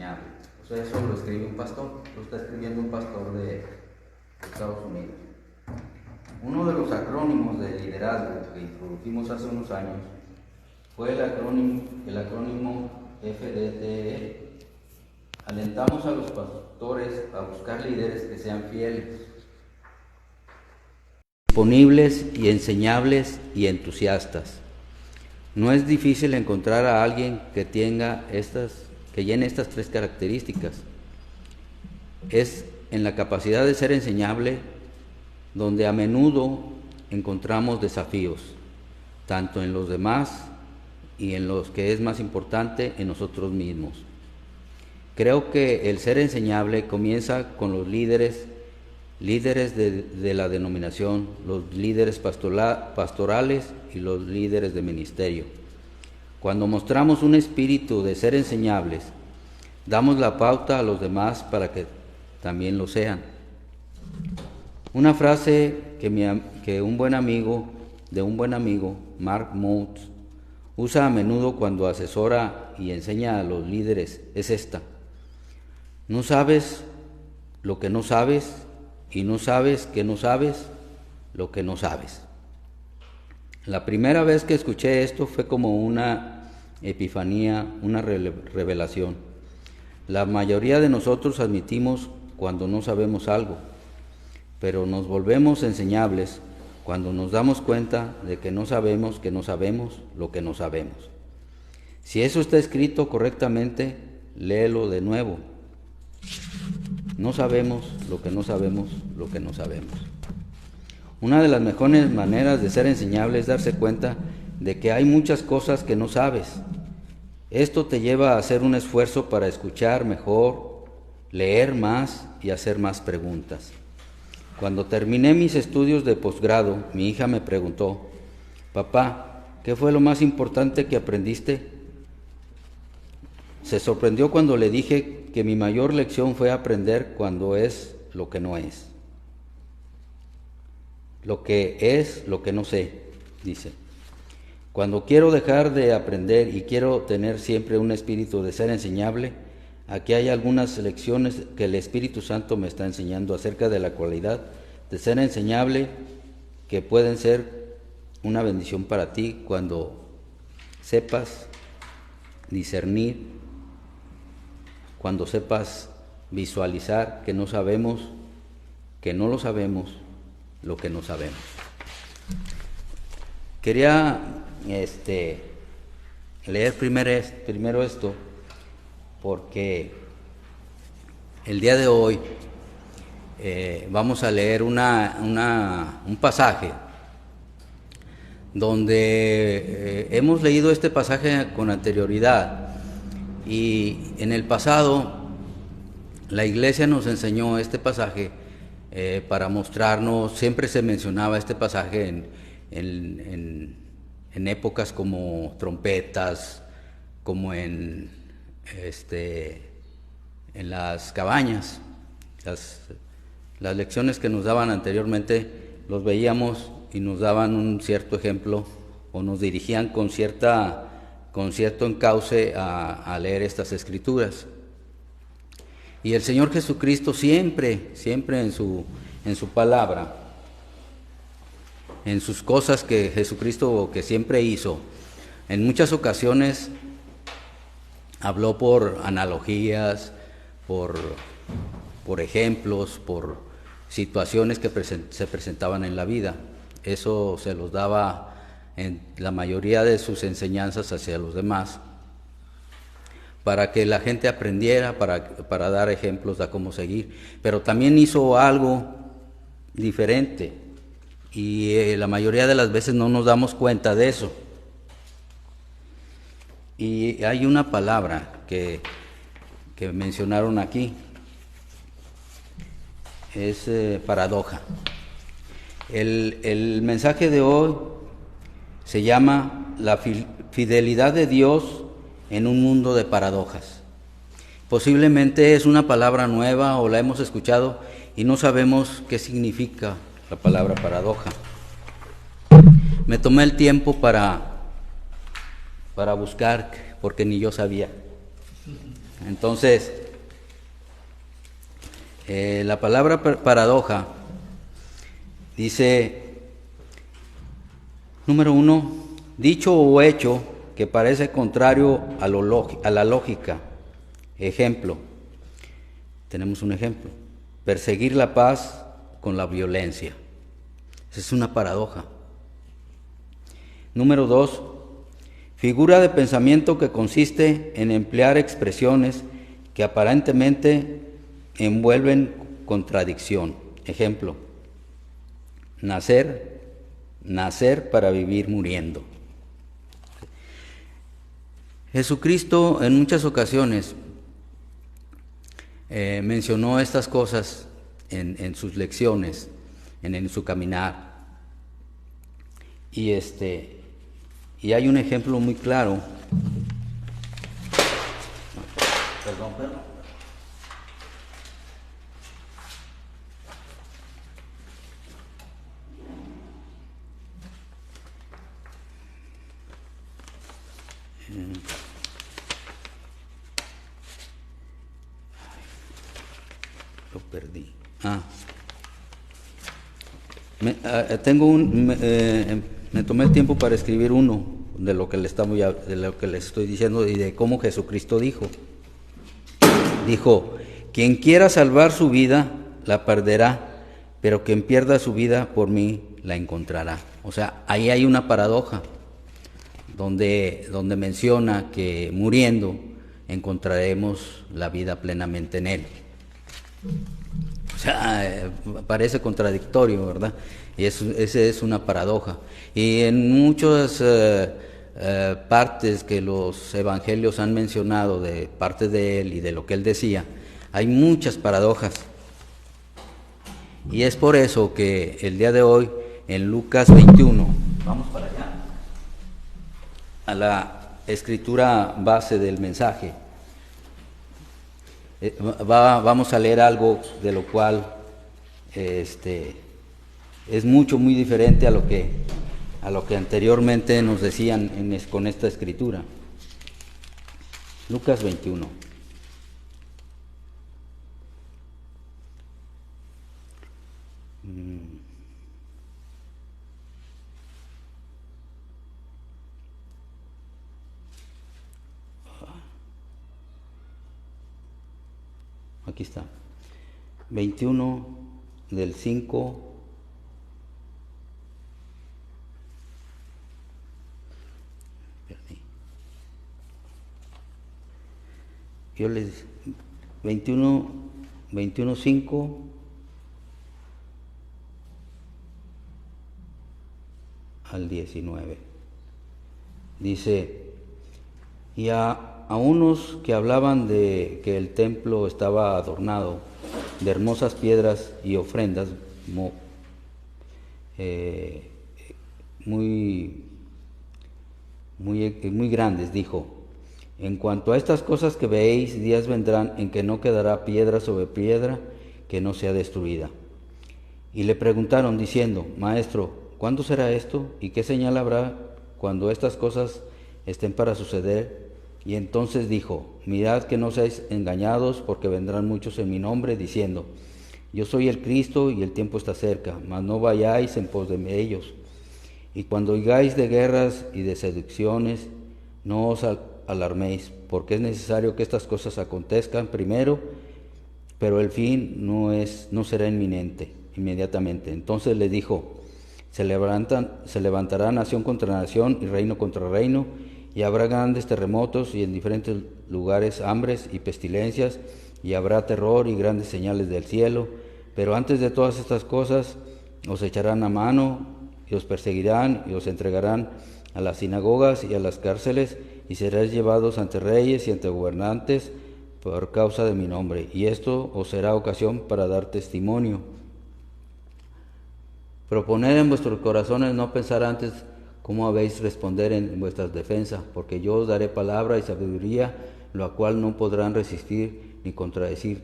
enseñable. O sea, eso lo escribe un pastor, lo está escribiendo un pastor de Estados Unidos. Uno de los acrónimos de liderazgo que introdujimos hace unos años fue el acrónimo FDTE. Alentamos a los pastores a buscar líderes que sean fieles, disponibles y enseñables y entusiastas. No es difícil encontrar a alguien que llene estas tres características. Es en la capacidad de ser enseñable donde a menudo encontramos desafíos, tanto en los demás y en los que es más importante, en nosotros mismos. Creo que el ser enseñable comienza con los líderes de la denominación, los líderes pastorales y los líderes de ministerio. Cuando mostramos un espíritu de ser enseñables, damos la pauta a los demás para que también lo sean. Una frase que un buen amigo, Mark Moutz, usa a menudo cuando asesora y enseña a los líderes es esta: no sabes lo que no sabes y no sabes que no sabes lo que no sabes. La primera vez que escuché esto fue como una epifanía, una revelación. La mayoría de nosotros admitimos cuando no sabemos algo, pero nos volvemos enseñables cuando nos damos cuenta de que no sabemos lo que no sabemos. Si eso está escrito correctamente, léelo de nuevo. No sabemos lo que no sabemos lo que no sabemos. Una de las mejores maneras de ser enseñable es darse cuenta de que hay muchas cosas que no sabes. Esto te lleva a hacer un esfuerzo para escuchar mejor, leer más y hacer más preguntas. Cuando terminé mis estudios de posgrado, mi hija me preguntó: papá, ¿qué fue lo más importante que aprendiste? Se sorprendió cuando le dije que mi mayor lección fue aprender cuando es lo que no es. Lo que es lo que no sé, dice. Cuando quiero dejar de aprender y quiero tener siempre un espíritu de ser enseñable, aquí hay algunas lecciones que el Espíritu Santo me está enseñando acerca de la cualidad de ser enseñable, que pueden ser una bendición para ti cuando sepas discernir, cuando sepas visualizar que no sabemos, que no lo sabemos, lo que no sabemos. Quería leer primero esto, porque el día de hoy vamos a leer un pasaje donde hemos leído este pasaje con anterioridad, y en el pasado la iglesia nos enseñó este pasaje para mostrarnos. Siempre se mencionaba este pasaje en épocas como trompetas, como en las cabañas. Las lecciones que nos daban anteriormente los veíamos y nos daban un cierto ejemplo, o nos dirigían con cierto encauce a leer estas escrituras. Y el Señor Jesucristo siempre en su palabra, en sus cosas que Jesucristo que siempre hizo, en muchas ocasiones habló por analogías, por ejemplos, por situaciones que se presentaban en la vida. Eso se los daba en la mayoría de sus enseñanzas hacia los demás, para que la gente aprendiera, para dar ejemplos de cómo seguir. Pero también hizo algo diferente, y la mayoría de las veces no nos damos cuenta de eso. Y hay una palabra que mencionaron aquí, es paradoja. El mensaje de hoy se llama la fidelidad de Dios en un mundo de paradojas. Posiblemente es una palabra nueva o la hemos escuchado y no sabemos qué significa la palabra paradoja. Me tomé el tiempo para buscar, porque ni yo sabía. Entonces, la palabra paradoja dice, número 1, dicho o hecho que parece contrario a la lógica. Ejemplo, tenemos un ejemplo, perseguir la paz con la violencia. Esa es una paradoja. Número 2, figura de pensamiento que consiste en emplear expresiones que aparentemente envuelven contradicción. Ejemplo, nacer para vivir muriendo. Jesucristo en muchas ocasiones mencionó estas cosas en sus lecciones, en su caminar. Y hay un ejemplo muy claro. Perdón. Lo perdí. Me tomé el tiempo para escribir uno de lo que les estoy diciendo y de cómo Jesucristo dijo. Dijo, quien quiera salvar su vida, la perderá, pero quien pierda su vida por mí, la encontrará. O sea, ahí hay una paradoja, donde menciona que muriendo encontraremos la vida plenamente en Él. O sea, parece contradictorio, ¿verdad? Y esa es una paradoja. Y en muchas partes que los evangelios han mencionado de parte de Él y de lo que Él decía, hay muchas paradojas. Y es por eso que el día de hoy, en Lucas 21, vamos para allá, a la escritura base del mensaje. Vamos a leer algo de lo cual es muy diferente a lo que anteriormente nos decían con esta escritura. Lucas 21. Aquí está. 21 del 5 yo les 21:5 al 19. Dice, y a unos que hablaban de que el templo estaba adornado de hermosas piedras y ofrendas muy grandes, dijo, en cuanto a estas cosas que veéis, días vendrán en que no quedará piedra sobre piedra que no sea destruida. Y le preguntaron diciendo, Maestro, ¿cuándo será esto? ¿Y qué señal habrá cuando estas cosas estén para suceder? Y entonces dijo, mirad que no seáis engañados, porque vendrán muchos en mi nombre, diciendo, yo soy el Cristo y el tiempo está cerca, mas no vayáis en pos de ellos. Y cuando oigáis de guerras y de seducciones, no os alarméis, porque es necesario que estas cosas acontezcan primero, pero el fin no será inmediatamente. Entonces le dijo, se levantará nación contra nación y reino contra reino, y habrá grandes terremotos y en diferentes lugares hambres y pestilencias, y habrá terror y grandes señales del cielo. Pero antes de todas estas cosas os echarán a mano y os perseguirán y os entregarán a las sinagogas y a las cárceles, y seréis llevados ante reyes y ante gobernantes por causa de mi nombre, y esto os será ocasión para dar testimonio. Proponed en vuestros corazones no pensar antes cómo habéis responder en vuestras defensas, porque yo os daré palabra y sabiduría, la cual no podrán resistir ni contradecir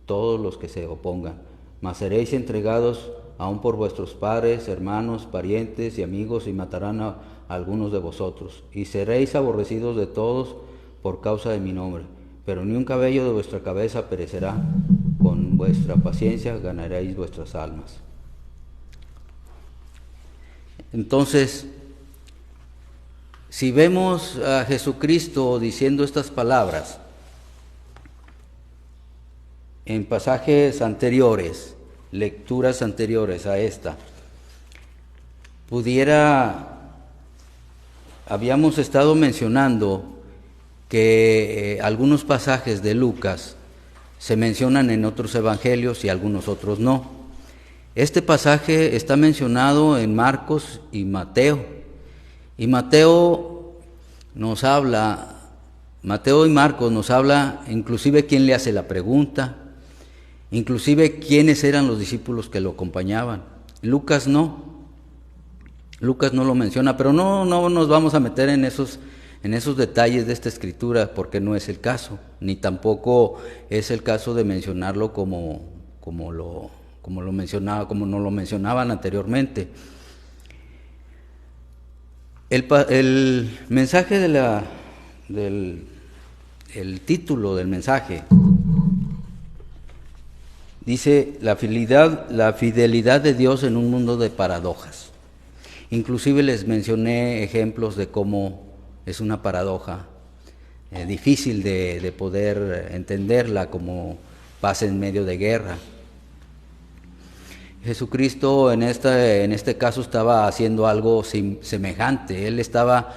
todos los que se opongan. Mas seréis entregados aún por vuestros padres, hermanos, parientes y amigos, y matarán a algunos de vosotros, y seréis aborrecidos de todos por causa de mi nombre. pero ni un cabello de vuestra cabeza perecerá. Con vuestra paciencia ganaréis vuestras almas. Entonces, si vemos a Jesucristo diciendo estas palabras en pasajes anteriores, lecturas anteriores a esta, habíamos estado mencionando que algunos pasajes de Lucas se mencionan en otros evangelios y algunos otros no. Este pasaje está mencionado en Marcos y Mateo. Y Mateo y Marcos nos habla inclusive quién le hace la pregunta, inclusive quiénes eran los discípulos que lo acompañaban. Lucas no lo menciona, pero no nos vamos a meter en esos detalles de esta escritura, porque no es el caso, ni tampoco es el caso de mencionarlo como nos lo mencionaban anteriormente. El mensaje el título del mensaje dice la fidelidad de Dios en un mundo de paradojas. Inclusive les mencioné ejemplos de cómo es una paradoja difícil de poder entenderla, como pasa en medio de guerra. Jesucristo en este caso estaba haciendo algo semejante. Él estaba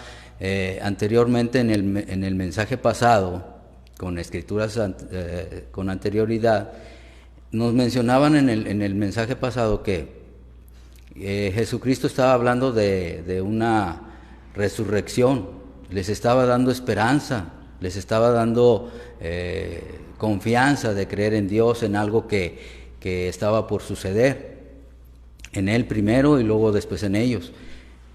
anteriormente en el mensaje pasado, con escrituras con anterioridad, nos mencionaban en el mensaje pasado que Jesucristo estaba hablando de una resurrección, les estaba dando esperanza, les estaba dando confianza de creer en Dios, en algo que estaba por suceder, en Él primero y luego después en ellos.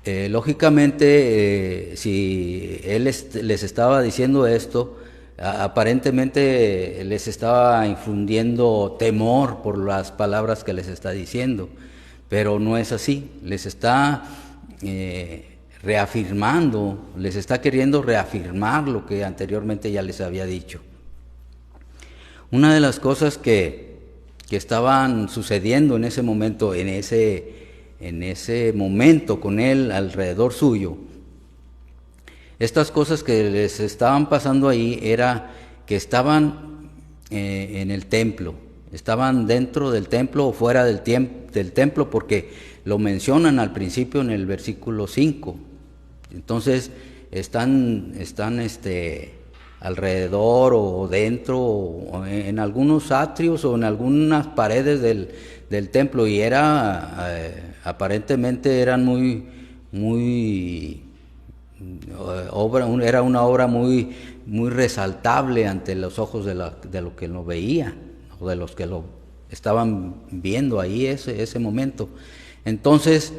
Lógicamente, si Él les estaba diciendo esto, aparentemente les estaba infundiendo temor por las palabras que les está diciendo, pero no es así. Les está reafirmando, les está queriendo reafirmar lo que anteriormente ya les había dicho. Una de las cosas que estaban sucediendo en ese momento, en ese momento con él alrededor suyo, estas cosas que les estaban pasando ahí era que estaban en el templo, estaban dentro del templo o fuera del templo, porque lo mencionan al principio en el versículo 5. Entonces están alrededor o dentro o en algunos atrios o en algunas paredes del templo, y aparentemente eran era una obra muy resaltable ante los ojos de lo que lo veía, o de los que lo estaban viendo ahí ese momento. Entonces,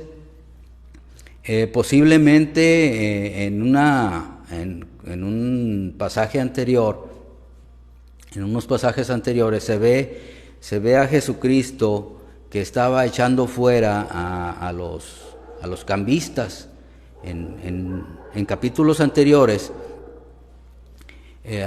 posiblemente en un pasaje anterior, en unos pasajes anteriores se ve a Jesucristo que estaba echando fuera a los cambistas. En capítulos anteriores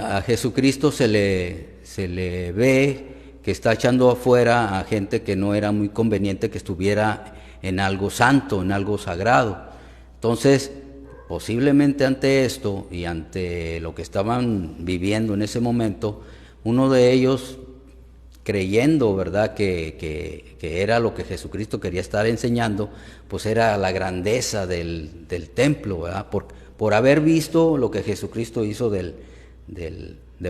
a Jesucristo se le ve que está echando afuera a gente que no era muy conveniente que estuviera en algo santo, en algo sagrado. Entonces, posiblemente ante esto y ante lo que estaban viviendo en ese momento, uno de ellos, creyendo, ¿verdad?, que era lo que Jesucristo quería estar enseñando, pues era la grandeza del templo, ¿verdad?, por haber visto lo que Jesucristo hizo de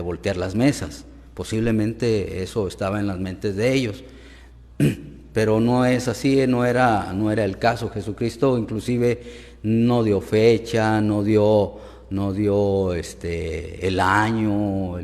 voltear las mesas. Posiblemente eso estaba en las mentes de ellos, pero no es así, no era el caso. Jesucristo inclusive no dio fecha, no dio el año,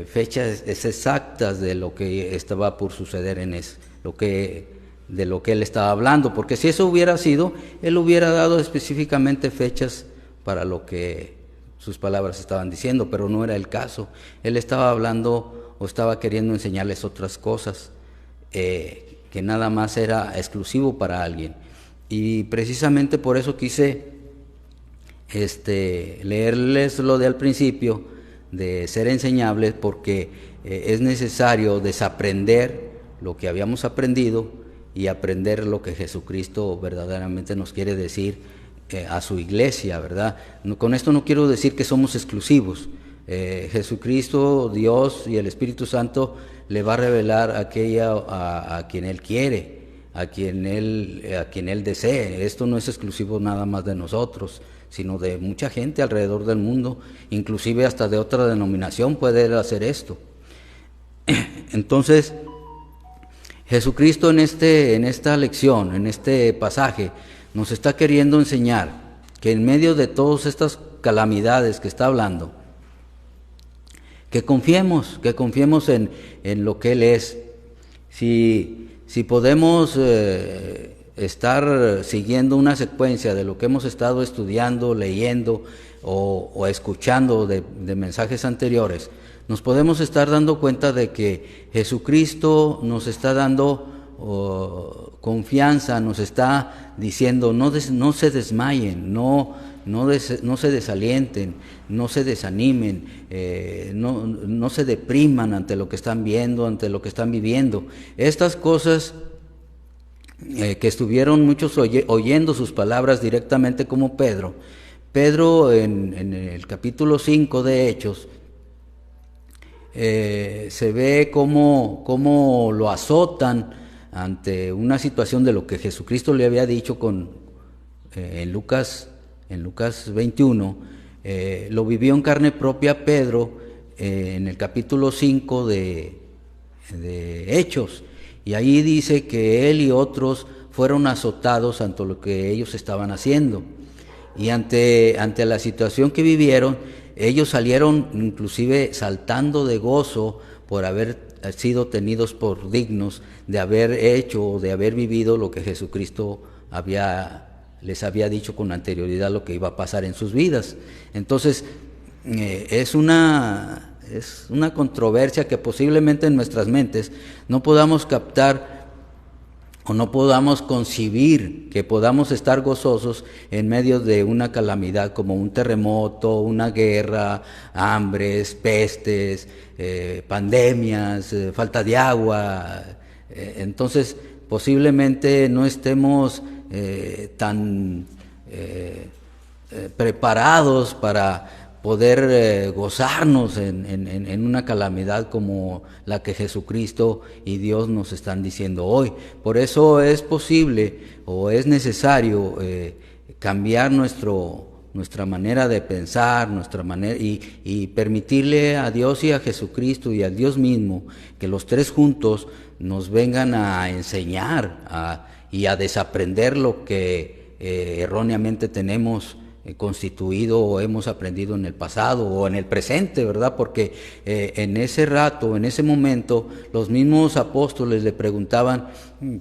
fechas exactas de lo que estaba por suceder de lo que él estaba hablando, porque si eso hubiera sido, él hubiera dado específicamente fechas para lo que sus palabras estaban diciendo, pero no era el caso. Él estaba hablando o estaba queriendo enseñarles otras cosas que nada más era exclusivo para alguien. Y precisamente por eso quise leerles lo de al principio, de ser enseñables porque es necesario desaprender lo que habíamos aprendido y aprender lo que Jesucristo verdaderamente nos quiere decir a su iglesia, ¿verdad? Con esto no quiero decir que somos exclusivos. Jesucristo, Dios y el Espíritu Santo le va a revelar aquello a quien Él quiere, a quien Él desee. Esto no es exclusivo nada más de nosotros, sino de mucha gente alrededor del mundo, inclusive hasta de otra denominación puede hacer esto. Entonces, Jesucristo en esta lección, en este pasaje, nos está queriendo enseñar que en medio de todas estas calamidades que está hablando, que confiemos en lo que Él es. Si podemos estar siguiendo una secuencia de lo que hemos estado estudiando, leyendo o escuchando de mensajes anteriores, nos podemos estar dando cuenta de que Jesucristo nos está dando confianza, nos está diciendo no se desmayen, no se desalienten, no se desanimen, no se depriman ante lo que están viendo, ante lo que están viviendo. Estas cosas que estuvieron muchos oyendo sus palabras directamente como Pedro. Pedro en el capítulo 5 de Hechos se ve cómo lo azotan ante una situación de lo que Jesucristo le había dicho en Lucas 21, lo vivió en carne propia Pedro en el capítulo 5 de Hechos, y ahí dice que él y otros fueron azotados ante lo que ellos estaban haciendo, y ante la situación que vivieron, ellos salieron inclusive saltando de gozo por haber sido tenidos por dignos de haber hecho o de haber vivido lo que Jesucristo les había dicho con anterioridad lo que iba a pasar en sus vidas. Entonces, es una controversia que posiblemente en nuestras mentes no podamos captar o no podamos concebir que podamos estar gozosos en medio de una calamidad como un terremoto, una guerra, hambres, pestes, pandemias, falta de agua. Entonces, posiblemente no estemos tan preparados para poder gozarnos en una calamidad como la que Jesucristo y Dios nos están diciendo hoy. Por eso es posible o es necesario cambiar nuestra manera de pensar, nuestra manera y permitirle a Dios y a Jesucristo y a Dios mismo que los tres juntos nos vengan a enseñar y a desaprender lo que erróneamente tenemos constituido o hemos aprendido en el pasado o en el presente, ¿verdad? Porque en ese rato, en ese momento, los mismos apóstoles le preguntaban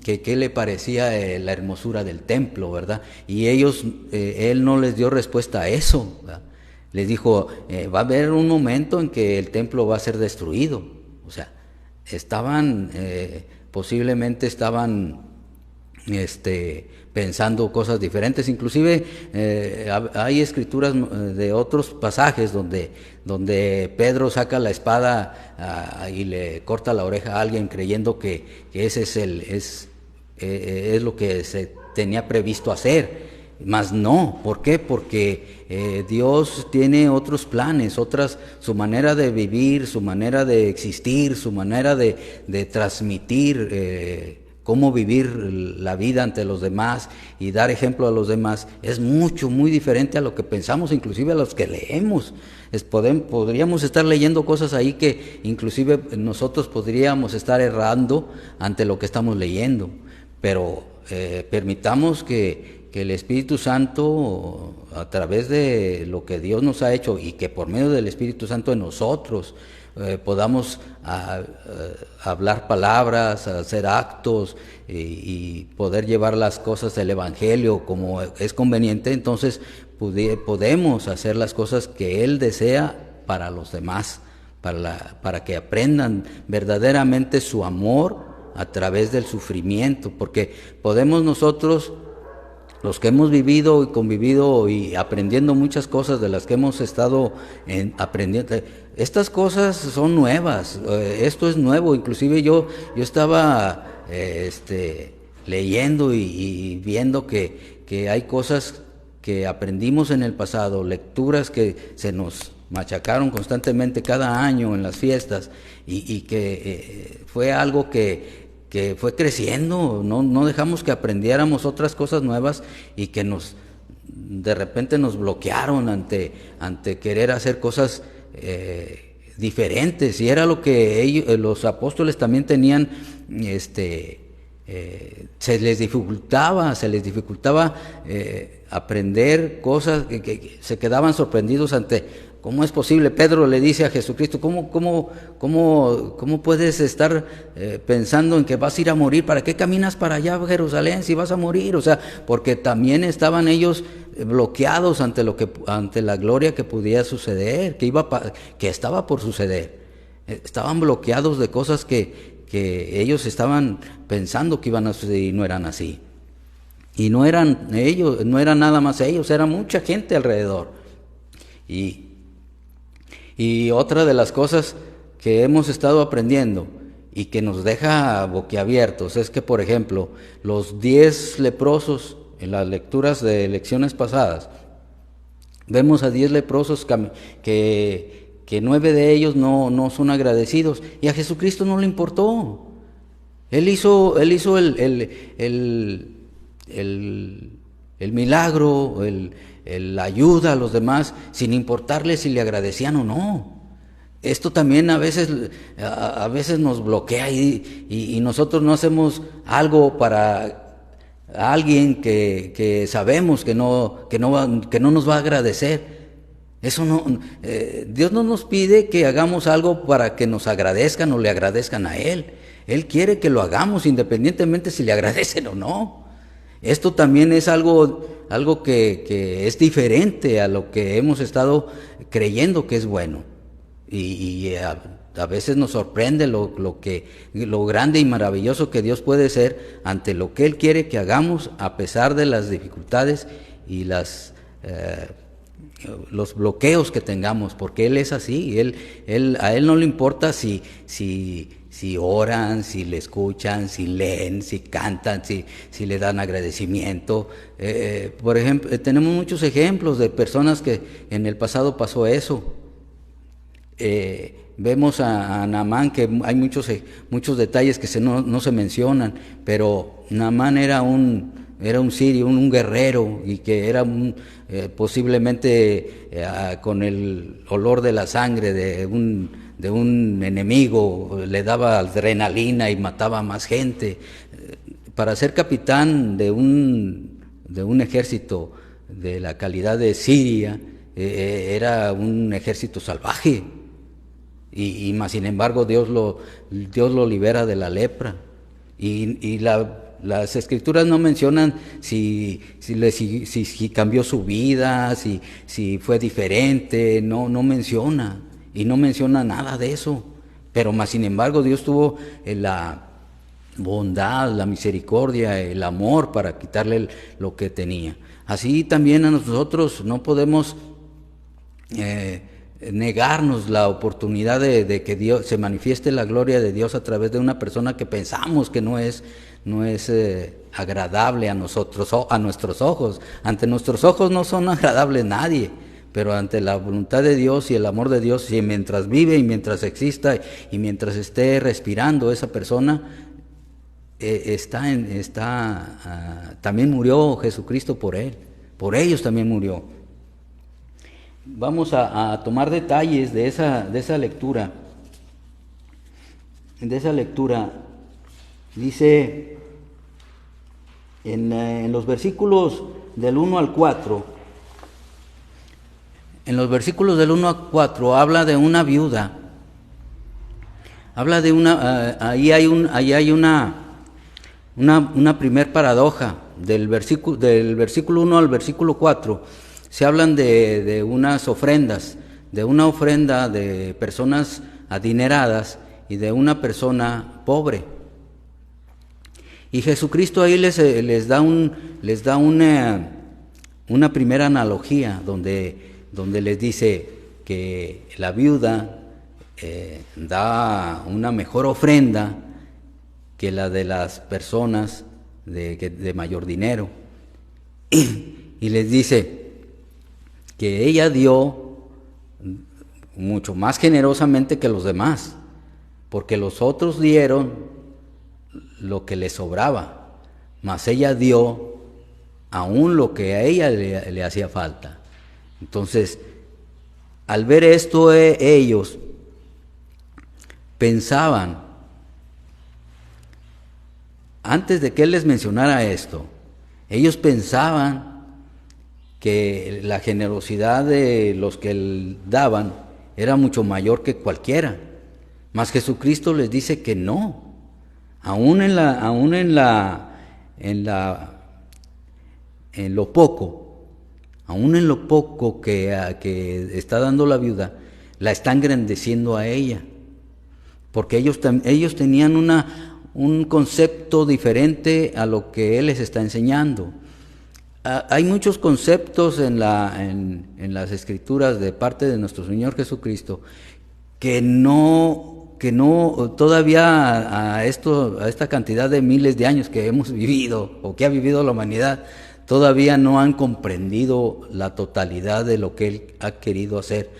que qué le parecía la hermosura del templo, ¿verdad? Y él no les dio respuesta a eso, ¿verdad? Les dijo, va a haber un momento en que el templo va a ser destruido. O sea, posiblemente estaban pensando cosas diferentes. Inclusive hay escrituras de otros pasajes donde Pedro saca la espada y le corta la oreja a alguien creyendo que ese es lo que se tenía previsto hacer. Mas no, ¿por qué? Porque Dios tiene otros planes, su manera de vivir, su manera de existir, su manera de transmitir cómo vivir la vida ante los demás y dar ejemplo a los demás es muy diferente a lo que pensamos, inclusive a los que leemos. Podríamos estar leyendo cosas ahí que inclusive nosotros podríamos estar errando ante lo que estamos leyendo, pero permitamos que el Espíritu Santo, a través de lo que Dios nos ha hecho y que por medio del Espíritu Santo en nosotros podamos hablar palabras, hacer actos y poder llevar las cosas del Evangelio como es conveniente. Entonces podemos hacer las cosas que Él desea para los demás, para que aprendan verdaderamente su amor a través del sufrimiento, porque podemos nosotros los que hemos vivido y convivido y aprendiendo muchas cosas de las que hemos estado aprendiendo, estas cosas son nuevas, esto es nuevo. Inclusive yo estaba leyendo y viendo que hay cosas que aprendimos en el pasado, lecturas que se nos machacaron constantemente cada año en las fiestas, y que fue algo que fue creciendo. No dejamos que aprendiéramos otras cosas nuevas, y que de repente nos bloquearon ante querer hacer cosas diferentes, y era lo que los apóstoles también tenían. Se les dificultaba aprender cosas, que se quedaban sorprendidos ante cómo es posible. Pedro le dice a Jesucristo: ¿Cómo puedes estar pensando en que vas a ir a morir? ¿Para qué caminas para allá a Jerusalén si vas a morir? O sea, porque también estaban ellos bloqueados ante la gloria que podía suceder, que estaba por suceder. Estaban bloqueados de cosas que ellos estaban pensando que iban a suceder, y no eran así. Y no eran ellos, no eran nada más ellos, era mucha gente alrededor. Y otra de las cosas que hemos estado aprendiendo y que nos deja boquiabiertos es que, por ejemplo, los 10 leprosos, en las lecturas de lecciones pasadas, vemos a 10 leprosos que 9 de ellos no son agradecidos, y a Jesucristo no le importó. Él hizo el milagro, la ayuda a los demás, sin importarle si le agradecían o no. Esto también a veces nos bloquea, y nosotros no hacemos algo para alguien que sabemos que no nos va a agradecer. Eso Dios no nos pide que hagamos algo para que nos agradezcan o le agradezcan a Él. Él quiere que lo hagamos independientemente si le agradecen o no. Esto también es algo que es diferente a lo que hemos estado creyendo que es bueno. Y a veces nos sorprende lo grande y maravilloso que Dios puede ser ante lo que Él quiere que hagamos, a pesar de las dificultades y los bloqueos que tengamos, porque Él es así. A Él no le importa si oran, si le escuchan, si leen, si cantan, si le dan agradecimiento. Por ejemplo, tenemos muchos ejemplos de personas que en el pasado pasó eso. Vemos a Naamán, que hay muchos detalles que no se mencionan, pero Naamán era un sirio, un guerrero, y que era posiblemente con el olor de la sangre de un enemigo, le daba adrenalina y mataba a más gente. Para ser capitán de un ejército de la calidad de Siria, era un ejército salvaje, y más sin embargo Dios lo libera de la lepra. Y las escrituras no mencionan si cambió su vida, si fue diferente, no menciona. Y no menciona nada de eso, pero más sin embargo Dios tuvo la bondad, la misericordia, el amor para quitarle lo que tenía. Así también a nosotros no podemos negarnos la oportunidad de que Dios se manifieste la gloria de Dios a través de una persona que pensamos que no es agradable a nosotros, a nuestros ojos. Ante nuestros ojos no son agradables nadie, pero ante la voluntad de Dios y el amor de Dios, y mientras vive y mientras exista y mientras esté respirando esa persona, también murió Jesucristo por él, por ellos también murió. Vamos a tomar detalles de esa lectura. De esa lectura dice en los versículos del 1 al 4. En los versículos del 1 a 4 habla de una viuda. Habla de ahí hay una primer paradoja. Del versículo 1 al versículo 4 se hablan de unas ofrendas, de una ofrenda de personas adineradas y de una persona pobre. Y Jesucristo ahí les da una primera analogía donde les dice que la viuda da una mejor ofrenda que la de las personas de mayor dinero. Y les dice que ella dio mucho más generosamente que los demás, porque los otros dieron lo que les sobraba, mas ella dio aún lo que a ella le hacía falta. Entonces, al ver esto, ellos pensaban, antes de que él les mencionara esto, ellos pensaban que la generosidad de los que daban era mucho mayor que cualquiera, mas Jesucristo les dice que no. Aún en lo poco que está dando la viuda, la está engrandeciendo a ella, porque ellos tenían un concepto diferente a lo que él les está enseñando. Hay muchos conceptos en las Escrituras de parte de nuestro Señor Jesucristo que no todavía a esta cantidad de miles de años que hemos vivido o que ha vivido la humanidad, todavía no han comprendido la totalidad de lo que Él ha querido hacer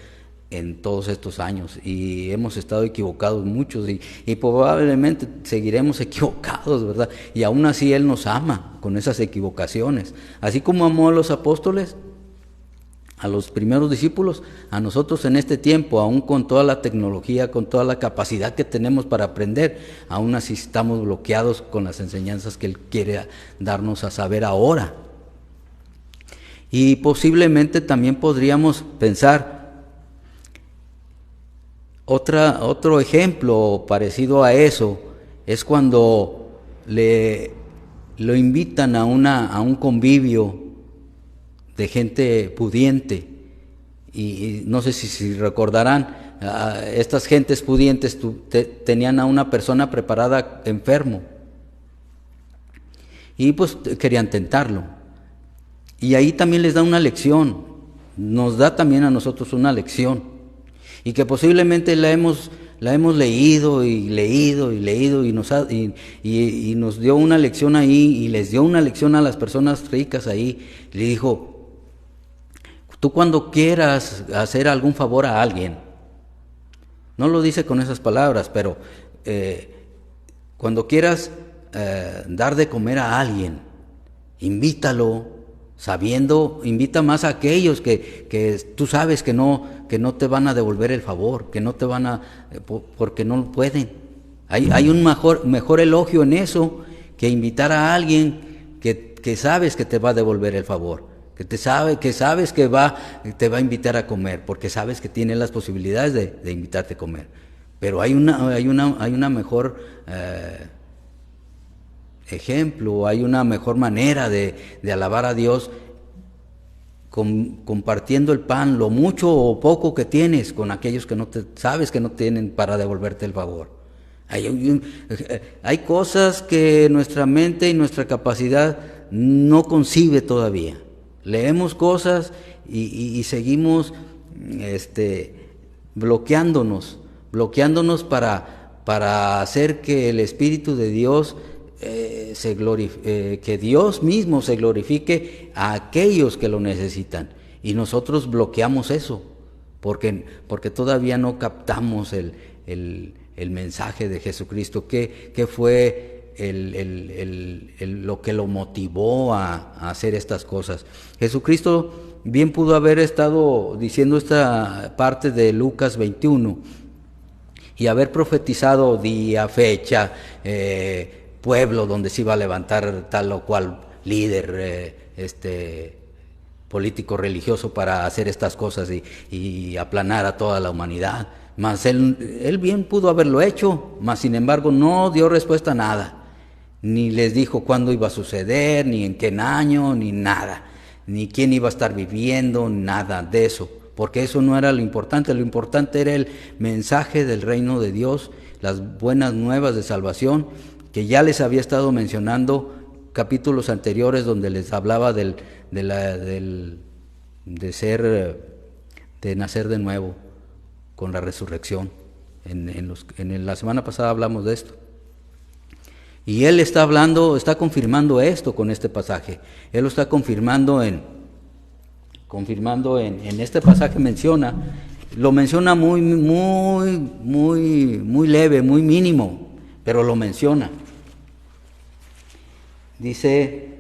en todos estos años, y hemos estado equivocados muchos y probablemente seguiremos equivocados, ¿verdad? Y aún así Él nos ama con esas equivocaciones, así como amó a los apóstoles, a los primeros discípulos, a nosotros en este tiempo, aún con toda la tecnología, con toda la capacidad que tenemos para aprender, aún así estamos bloqueados con las enseñanzas que Él quiere darnos a saber ahora. Y posiblemente también podríamos pensar otro ejemplo parecido a eso, es cuando lo invitan a un convivio de gente pudiente, y no sé si recordarán, estas gentes pudientes tenían a una persona preparada enfermo, y pues querían tentarlo, y ahí también les da una lección, nos da también a nosotros una lección, y que posiblemente la hemos leído y nos dio una lección ahí, y les dio una lección a las personas ricas ahí. Le dijo: tú cuando quieras hacer algún favor a alguien, no lo dice con esas palabras, pero cuando quieras dar de comer a alguien, invítalo, invita más a aquellos que tú sabes que no te van a devolver el favor, que no te van porque no pueden. Hay un mejor elogio en eso que invitar a alguien que sabes que te va a devolver el favor, que sabes que te va a invitar a comer, porque sabes que tiene las posibilidades de invitarte a comer. Pero hay una mejor ejemplo, hay una mejor manera de alabar a Dios, compartiendo el pan, lo mucho o poco que tienes, con aquellos que sabes que no tienen para devolverte el favor. Hay cosas que nuestra mente y nuestra capacidad no concibe todavía. Leemos cosas y seguimos bloqueándonos para hacer que el Espíritu de Dios que Dios mismo se glorifique a aquellos que lo necesitan, y nosotros bloqueamos eso porque todavía no captamos el mensaje de Jesucristo, que fue lo que lo motivó a hacer estas cosas. Jesucristo bien pudo haber estado diciendo esta parte de Lucas 21 y haber profetizado día, fecha, pueblo donde se iba a levantar tal o cual líder político religioso para hacer estas cosas y aplanar a toda la humanidad. Mas él bien pudo haberlo hecho, mas sin embargo no dio respuesta a nada, ni les dijo cuándo iba a suceder, ni en qué año, ni nada, ni quién iba a estar viviendo, nada de eso, porque eso no era lo importante era el mensaje del reino de Dios, las buenas nuevas de salvación, que ya les había estado mencionando capítulos anteriores donde les hablaba de nacer de nuevo con la resurrección. En la semana pasada hablamos de esto. Y él está confirmando esto con este pasaje. Él lo está confirmando en este pasaje lo menciona muy leve, muy mínimo, pero lo menciona. Dice,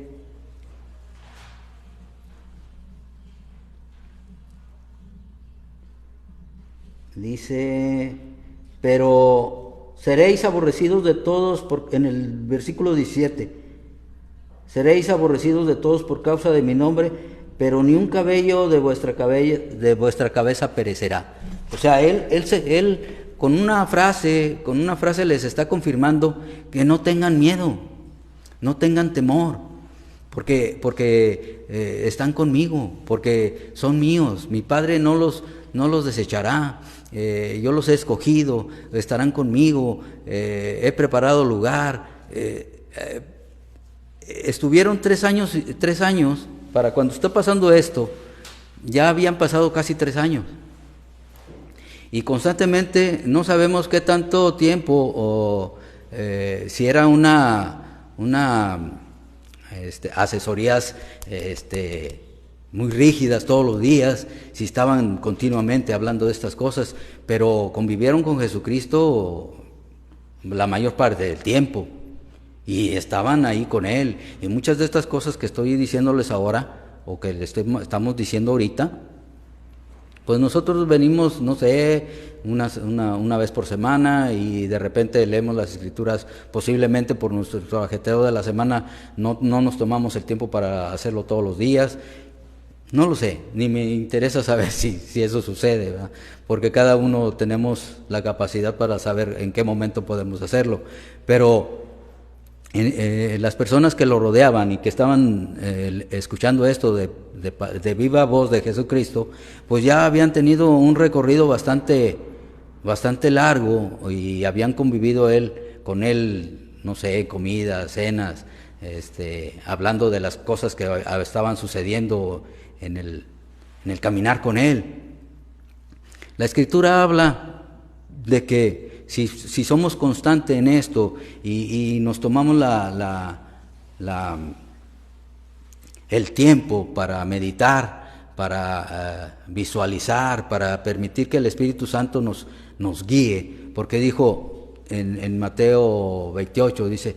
pero seréis aborrecidos de todos, en el versículo 17, seréis aborrecidos de todos por causa de mi nombre, pero ni un cabello de vuestra cabeza perecerá. O sea, él con una frase les está confirmando que no tengan miedo, no tengan temor, porque están conmigo, porque son míos. Mi Padre no los desechará. Yo los he escogido, estarán conmigo, he preparado lugar. Estuvieron 3 años, para cuando está pasando esto, ya habían pasado casi 3 años. Y constantemente no sabemos qué tanto tiempo, o si era asesorías muy rígidas todos los días, si estaban continuamente hablando de estas cosas, pero convivieron con Jesucristo la mayor parte del tiempo y estaban ahí con Él. Y muchas de estas cosas que estoy diciéndoles ahora, o que estamos diciendo ahorita, pues nosotros venimos, no sé, una vez por semana, y de repente leemos las Escrituras. Posiblemente por nuestro ajetreo de la semana no nos tomamos el tiempo para hacerlo todos los días. No lo sé, ni me interesa saber si eso sucede, ¿verdad? Porque cada uno tenemos la capacidad para saber en qué momento podemos hacerlo. Pero las personas que lo rodeaban y que estaban escuchando esto de viva voz de Jesucristo, pues ya habían tenido un recorrido bastante largo, y habían convivido con él, no sé, comidas, cenas, hablando de las cosas que estaban sucediendo en el caminar con Él. La Escritura habla de que si somos constantes en esto y nos tomamos el tiempo para meditar, para visualizar, para permitir que el Espíritu Santo nos guíe, porque dijo en Mateo 28, dice,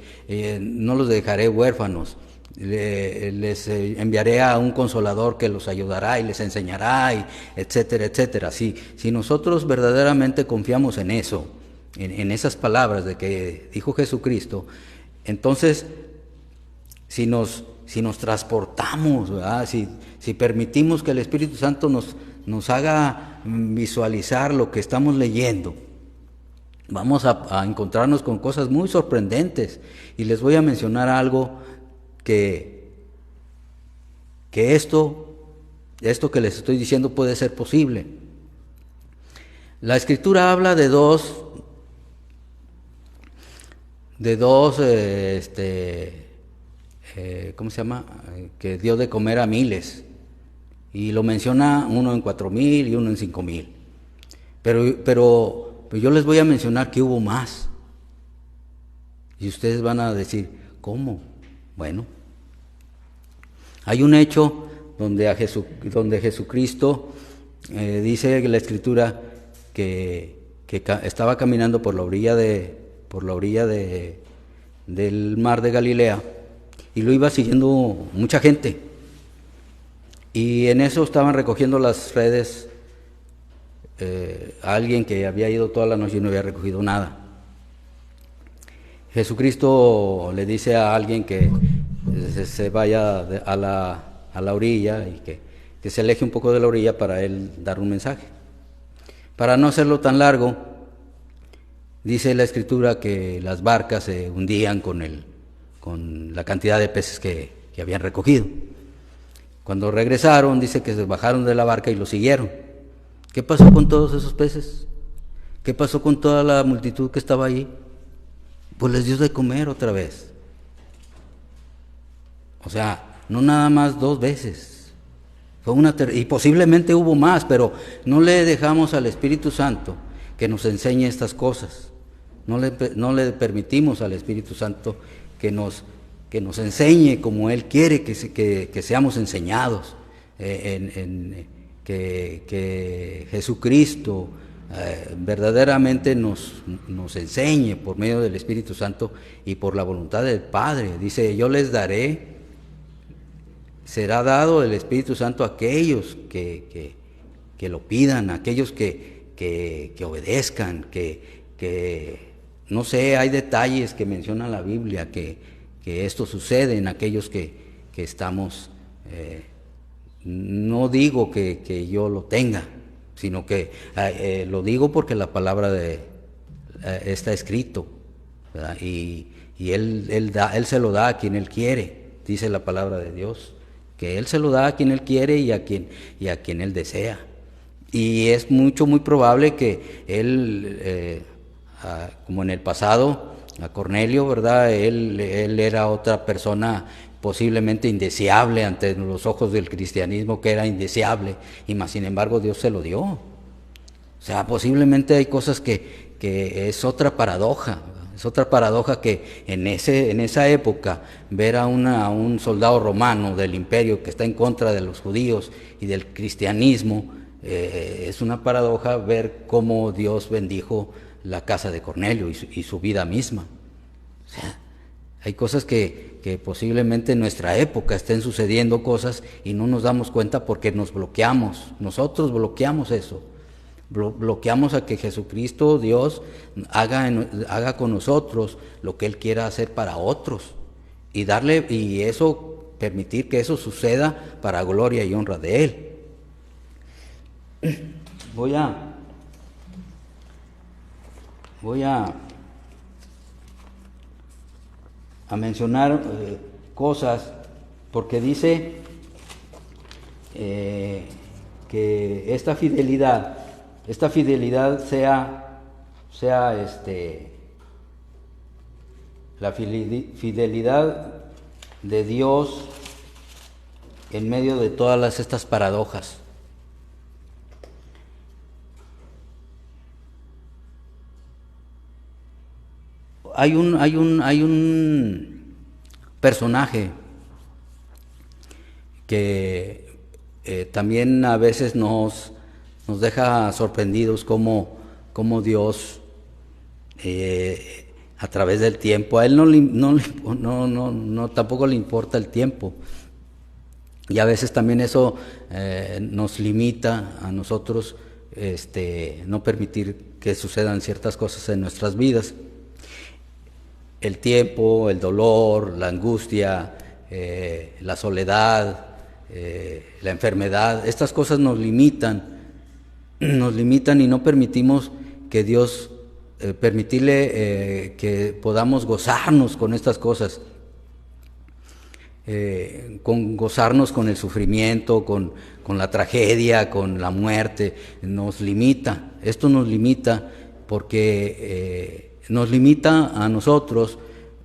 no los dejaré huérfanos, les enviaré a un consolador que los ayudará y les enseñará, y etcétera, etcétera. Si nosotros verdaderamente confiamos en eso, en esas palabras de que dijo Jesucristo, entonces si nos transportamos, ¿verdad? Si permitimos que el Espíritu Santo nos haga visualizar lo que estamos leyendo, vamos a encontrarnos con cosas muy sorprendentes. Y les voy a mencionar algo que esto que les estoy diciendo puede ser posible. La Escritura habla de dos ¿cómo se llama? Que dio de comer a miles, y lo menciona uno en 4,000 y uno en 5,000. Pero yo les voy a mencionar que hubo más, y ustedes van a decir, ¿cómo? Bueno, hay un hecho donde Jesucristo dice la Escritura que estaba caminando por la orilla del mar de Galilea, y lo iba siguiendo mucha gente, y en eso estaban recogiendo las redes a alguien que había ido toda la noche y no había recogido nada. Jesucristo le dice a alguien que se vaya a la orilla, y que se aleje un poco de la orilla para él dar un mensaje. Para no hacerlo tan largo, dice la Escritura que las barcas se hundían con la cantidad de peces que habían recogido. Cuando regresaron, dice que se bajaron de la barca y lo siguieron. ¿Qué pasó con todos esos peces? ¿Qué pasó con toda la multitud que estaba ahí? pues les dio de comer otra vez. O sea, no nada más 2 veces. Y posiblemente hubo más, pero no le dejamos al Espíritu Santo que nos enseñe estas cosas. No le permitimos al Espíritu Santo que nos enseñe como Él quiere que seamos enseñados, que Jesucristo verdaderamente nos enseñe por medio del Espíritu Santo y por la voluntad del Padre. Dice, yo les daré, será dado el Espíritu Santo a aquellos que lo pidan, a aquellos que obedezcan, que no sé, hay detalles que menciona la Biblia, que esto sucede en aquellos que estamos, no digo que yo lo tenga, sino que lo digo porque la palabra está escrito, ¿verdad? Y él se lo da a quien Él quiere, dice la palabra de Dios, que Él se lo da a quien Él quiere y a quien Él desea. Y es muy probable que Él, como en el pasado, a Cornelio, ¿verdad? Él era otra persona posiblemente indeseable ante los ojos del cristianismo, que era indeseable, y más sin embargo Dios se lo dio. O sea, posiblemente hay cosas que es otra paradoja. Es otra paradoja que en esa época ver a un soldado romano del imperio que está en contra de los judíos y del cristianismo, es una paradoja ver cómo Dios bendijo la casa de Cornelio y su vida misma. O sea, hay cosas que posiblemente en nuestra época estén sucediendo cosas y no nos damos cuenta porque nos bloqueamos. Nosotros bloqueamos eso. Bloqueamos a que Jesucristo, Dios, haga con nosotros lo que Él quiera hacer para otros y permitir que eso suceda para gloria y honra de Él. Voy a mencionar cosas, porque dice que esta fidelidad sea la fidelidad de Dios en medio de todas estas paradojas. Hay un personaje que también a veces nos deja sorprendidos cómo Dios a través del tiempo, a Él tampoco le importa el tiempo, y a veces también eso nos limita a nosotros, no permitir que sucedan ciertas cosas en nuestras vidas. El tiempo, el dolor, la angustia, la soledad, la enfermedad, estas cosas nos limitan y no permitimos que Dios, permitirle que podamos gozarnos con estas cosas, con gozarnos con el sufrimiento, con la tragedia, con la muerte. Esto nos limita porque nos limita a nosotros,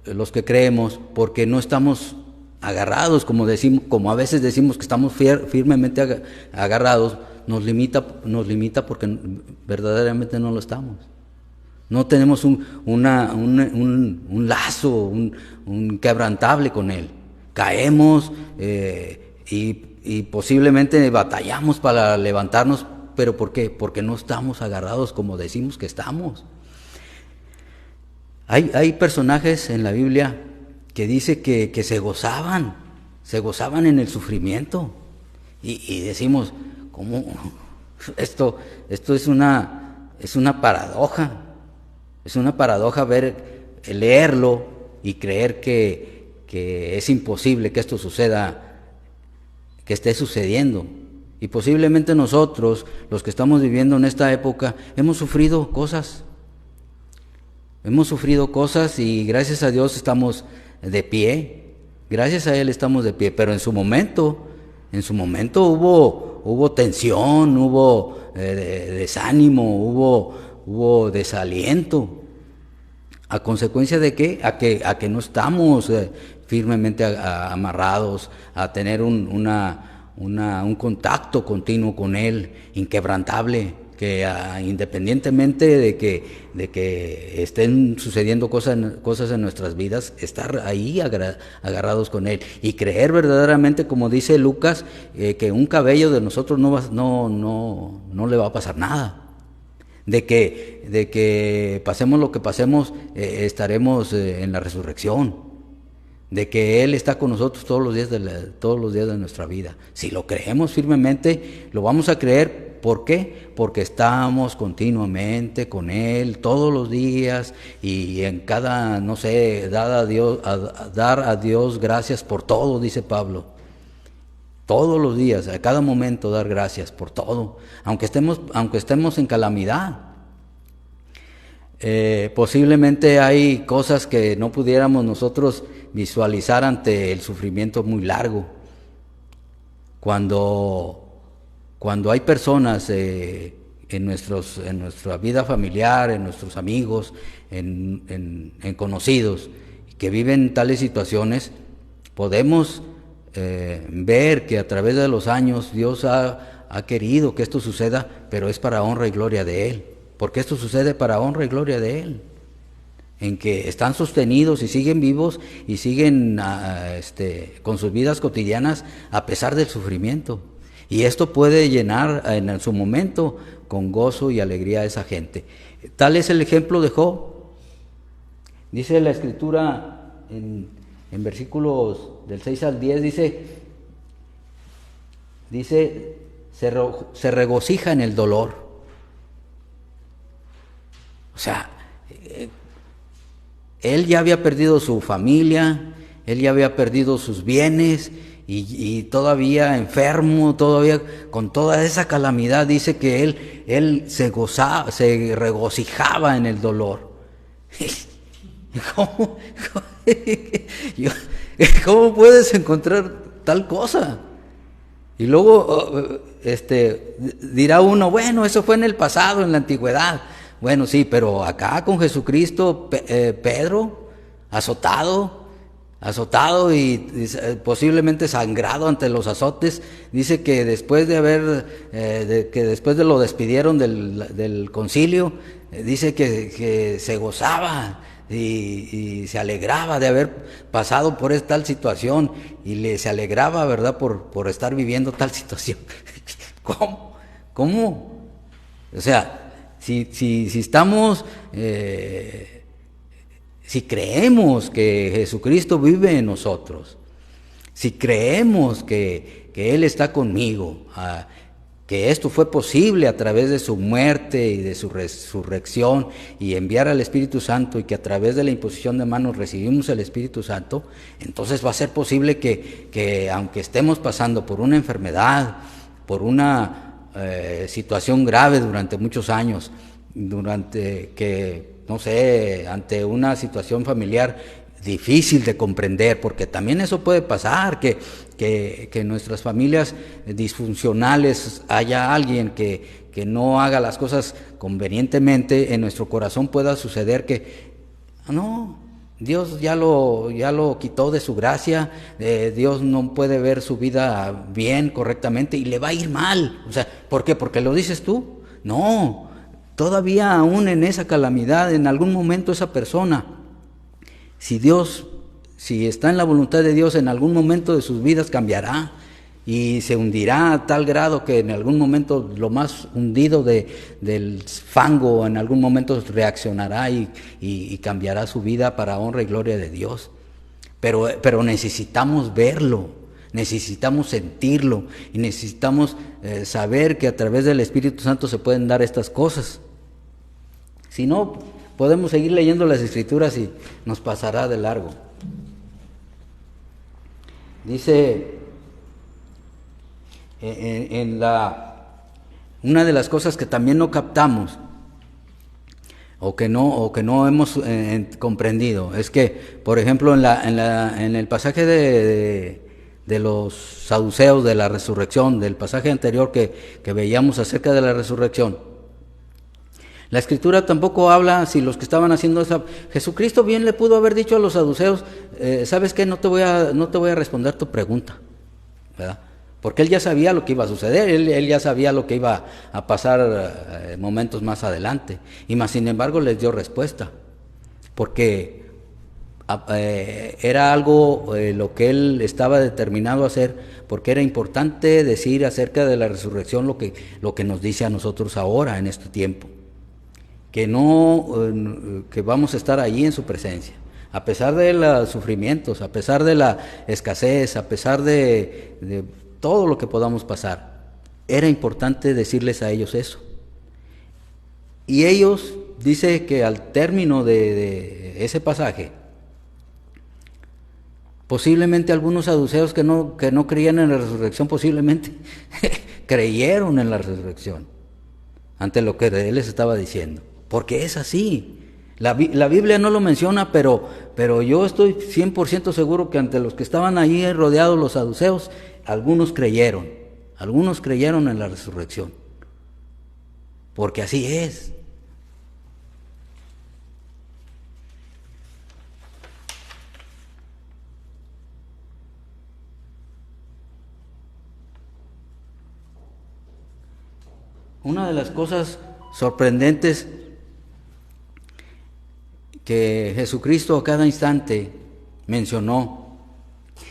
los que creemos, porque no estamos agarrados, como a veces decimos que estamos firmemente agarrados. Nos limita porque verdaderamente no lo estamos. No tenemos un lazo, un quebrantable con Él. Caemos y posiblemente batallamos para levantarnos, pero ¿por qué? Porque no estamos agarrados como decimos que estamos. Hay personajes en la Biblia que dice que se gozaban en el sufrimiento, y decimos, ¿cómo? Esto es una paradoja. Es una paradoja leerlo y creer que es imposible que esto suceda, que esté sucediendo. Y posiblemente nosotros, los que estamos viviendo en esta época, hemos sufrido cosas y gracias a Dios estamos de pie. Gracias a Él estamos de pie, pero en su momento hubo tensión, hubo desánimo, hubo desaliento. ¿A consecuencia de qué? A que no estamos firmemente amarrados, a tener un contacto continuo con Él, inquebrantable, que independientemente de que estén sucediendo cosas en nuestras vidas, estar ahí agarrados con Él y creer verdaderamente, como dice Lucas, que un cabello de nosotros no le va a pasar nada. De que pasemos lo que pasemos, estaremos en la resurrección, de que Él está con nosotros todos los días de nuestra vida. Si lo creemos firmemente, lo vamos a creer. ¿Por qué? Porque estamos continuamente con Él todos los días, y en cada, no sé, dar a Dios gracias por todo, dice Pablo. Todos los días, a cada momento dar gracias por todo, aunque estemos en calamidad. Posiblemente hay cosas que no pudiéramos nosotros visualizar ante el sufrimiento muy largo. Cuando hay personas en nuestra vida familiar, en nuestros amigos, en conocidos, que viven tales situaciones, podemos ver que a través de los años Dios ha querido que esto suceda, pero es para honra y gloria de Él. Porque esto sucede para honra y gloria de Él, en que están sostenidos y siguen vivos y siguen con sus vidas cotidianas a pesar del sufrimiento. Y esto puede llenar en su momento con gozo y alegría a esa gente. Tal es el ejemplo de Job. Dice la Escritura en versículos del 6 al 10, dice se regocija en el dolor. O sea, él ya había perdido su familia, él ya había perdido sus bienes, y todavía enfermo, todavía con toda esa calamidad, dice que él se regocijaba en el dolor. ¿Cómo puedes encontrar tal cosa? Y luego dirá uno, bueno, eso fue en el pasado, en la antigüedad. Bueno, sí, pero acá con Jesucristo, Pedro, azotado y posiblemente sangrado ante los azotes, dice que después después de lo despidieron del concilio, dice que se gozaba y se alegraba de haber pasado por tal situación, y se alegraba, ¿verdad?, por estar viviendo tal situación. ¿Cómo? O sea, si estamos, si creemos que Jesucristo vive en nosotros, si creemos que Él está conmigo, que esto fue posible a través de su muerte y de su resurrección, y enviar al Espíritu Santo, y que a través de la imposición de manos recibimos el Espíritu Santo, entonces va a ser posible que aunque estemos pasando por una enfermedad, por una situación grave durante muchos años, ante una situación familiar difícil de comprender, porque también eso puede pasar, que en nuestras familias disfuncionales haya alguien que no haga las cosas convenientemente, en nuestro corazón pueda suceder que no, Dios ya lo quitó de su gracia, Dios no puede ver su vida bien, correctamente, y le va a ir mal. O sea, ¿por qué? ¿Porque lo dices tú? No, todavía aún en esa calamidad, en algún momento esa persona, si está en la voluntad de Dios, en algún momento de sus vidas cambiará y se hundirá a tal grado que en algún momento lo más hundido del fango, en algún momento reaccionará y cambiará su vida para honra y gloria de Dios. Pero necesitamos verlo, necesitamos sentirlo, y necesitamos saber que a través del Espíritu Santo se pueden dar estas cosas. Si no, podemos seguir leyendo las Escrituras y nos pasará de largo. Dice una de las cosas que también no captamos o que no hemos comprendido es que, por ejemplo, en el pasaje de los saduceos de la resurrección, del pasaje anterior que veíamos acerca de la resurrección, La Escritura tampoco habla si los que estaban haciendo esa... Jesucristo bien le pudo haber dicho a los saduceos, ¿sabes qué? No te voy a responder tu pregunta, ¿verdad? Porque él ya sabía lo que iba a suceder, él ya sabía lo que iba a pasar momentos más adelante. Y más sin embargo les dio respuesta, porque era algo lo que él estaba determinado a hacer, porque era importante decir acerca de la resurrección lo que nos dice a nosotros ahora en este tiempo. Que vamos a estar allí en su presencia, a pesar de los sufrimientos, a pesar de la escasez, a pesar de todo lo que podamos pasar. Era importante decirles a ellos eso. Y ellos, dice que al término de ese pasaje, posiblemente algunos saduceos que no creían en la resurrección, posiblemente creyeron en la resurrección, ante lo que él les estaba diciendo. Porque es así. La Biblia no lo menciona, pero yo estoy 100% seguro que ante los que estaban ahí rodeados los saduceos, algunos creyeron en la resurrección. Porque así es. Una de las cosas sorprendentes que Jesucristo a cada instante mencionó,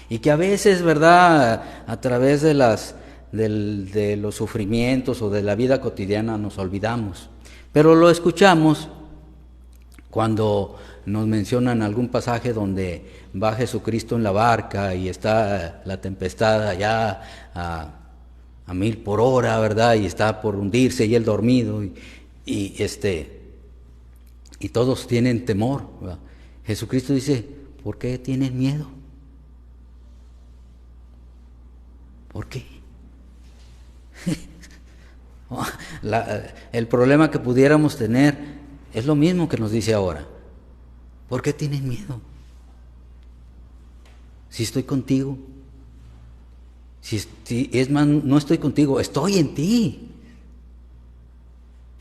y que a veces, ¿verdad?, a través de los sufrimientos o de la vida cotidiana nos olvidamos, pero lo escuchamos cuando nos mencionan algún pasaje donde va Jesucristo en la barca y está la tempestad allá a 1000 por hora, ¿verdad?, y está por hundirse y él dormido, y todos tienen temor, ¿verdad? Jesucristo dice, ¿por qué tienen miedo? ¿Por qué? El problema que pudiéramos tener es lo mismo que nos dice ahora. ¿Por qué tienen miedo? Si estoy contigo. Si es más, no estoy contigo, estoy en ti.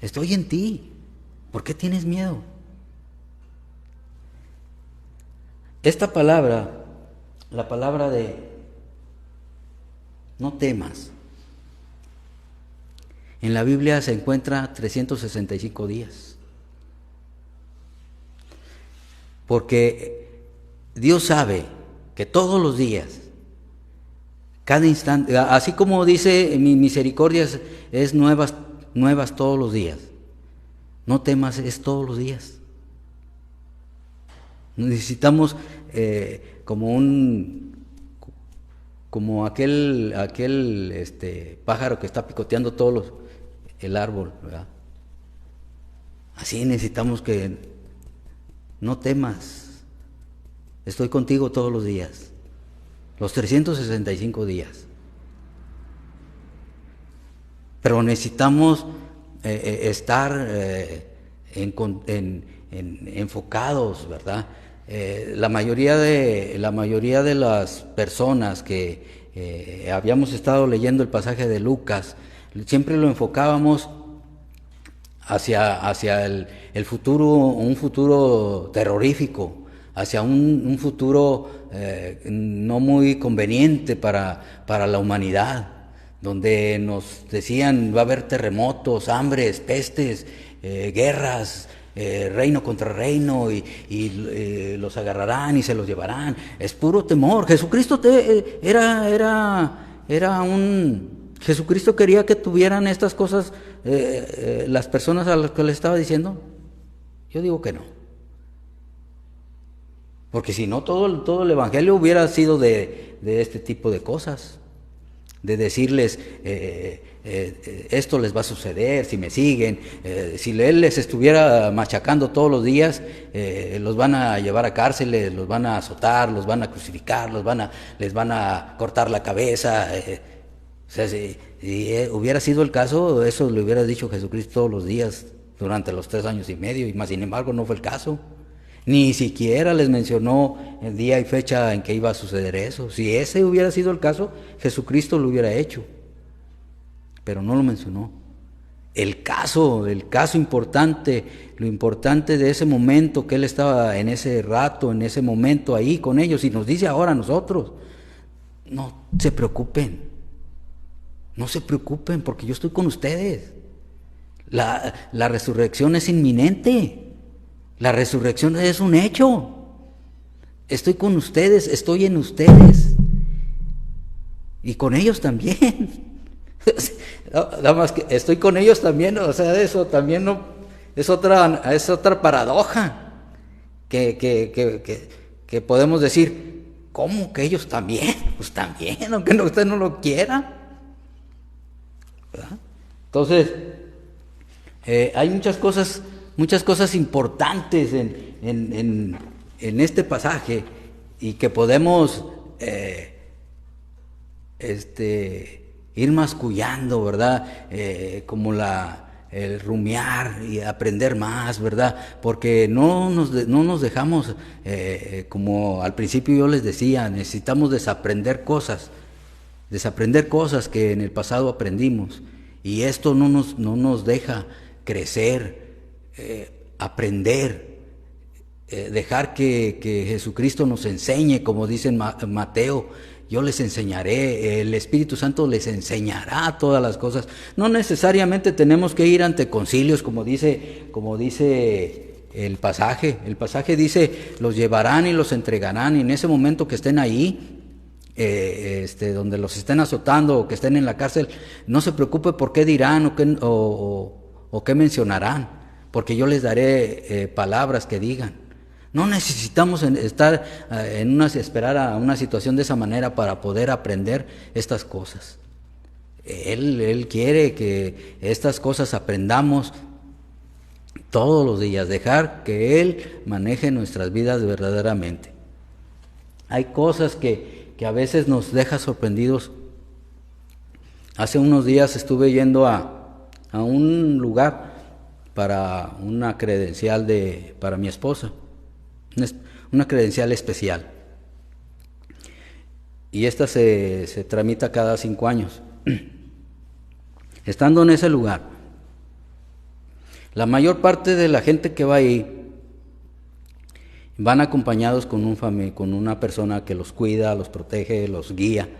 Estoy en ti. ¿Por qué tienes miedo? Esta palabra, la palabra de no temas, en la Biblia se encuentra 365 días. Porque Dios sabe que todos los días, cada instante, así como dice, mi misericordia es nuevas todos los días. No temas, es todos los días. Necesitamos como aquel pájaro que está picoteando el árbol, ¿verdad? Así necesitamos que no temas. Estoy contigo todos los días. Los 365 días. Pero necesitamos estar enfocados, ¿verdad? La mayoría de las personas que habíamos estado leyendo el pasaje de Lucas, siempre lo enfocábamos hacia el futuro, un futuro terrorífico, hacia un futuro no muy conveniente para la humanidad, donde nos decían va a haber terremotos, hambres, pestes, guerras, reino contra reino, y los agarrarán y se los llevarán. Es puro temor. Jesucristo Jesucristo quería que tuvieran estas cosas las personas a las que le estaba diciendo. Yo digo que no. Porque si no, todo el evangelio hubiera sido de este tipo de cosas, de decirles esto les va a suceder si me siguen. Si él les estuviera machacando todos los días, los van a llevar a cárceles, los van a azotar, los van a crucificar, les van a cortar la cabeza. O sea, si hubiera sido el caso, eso le hubiera dicho Jesucristo todos los días durante los 3 años y medio, y más sin embargo no fue el caso. Ni siquiera les mencionó el día y fecha en que iba a suceder eso. Si ese hubiera sido el caso, Jesucristo lo hubiera hecho, pero no lo mencionó. el caso importante, lo importante de ese momento que él estaba en ese rato, en ese momento ahí con ellos, y nos dice ahora a nosotros, no se preocupen, no se preocupen porque yo estoy con ustedes. La resurrección es inminente, la resurrección es un hecho. Estoy con ustedes, estoy en ustedes y con ellos también. Nada más que estoy con ellos también, o sea, eso también no es otra paradoja que podemos decir, ¿cómo que ellos también? Pues también, aunque usted no lo quiera, ¿verdad? Entonces, hay muchas cosas importantes en este pasaje y que podemos ir mascullando, ¿verdad? Como el rumiar y aprender más, ¿verdad? Porque no nos dejamos, como al principio yo les decía, necesitamos desapprender cosas que en el pasado aprendimos, y esto no nos deja crecer, aprender, dejar que Jesucristo nos enseñe, como dice en Mateo, yo les enseñaré, el Espíritu Santo les enseñará todas las cosas. No necesariamente tenemos que ir ante concilios, como dice el pasaje. El pasaje dice, los llevarán y los entregarán, y en ese momento que estén ahí, donde los estén azotando o que estén en la cárcel, no se preocupe por qué dirán o qué mencionarán, porque yo les daré palabras que digan. No necesitamos esperar a una situación de esa manera para poder aprender estas cosas. Él quiere que estas cosas aprendamos todos los días, dejar que Él maneje nuestras vidas verdaderamente. Hay cosas que a veces nos deja sorprendidos. Hace unos días estuve yendo a un lugar para una credencial para mi esposa, una credencial especial, y esta se tramita cada 5 años. Estando en ese lugar, la mayor parte de la gente que va ahí van acompañados con una persona que los cuida, los protege, los guía.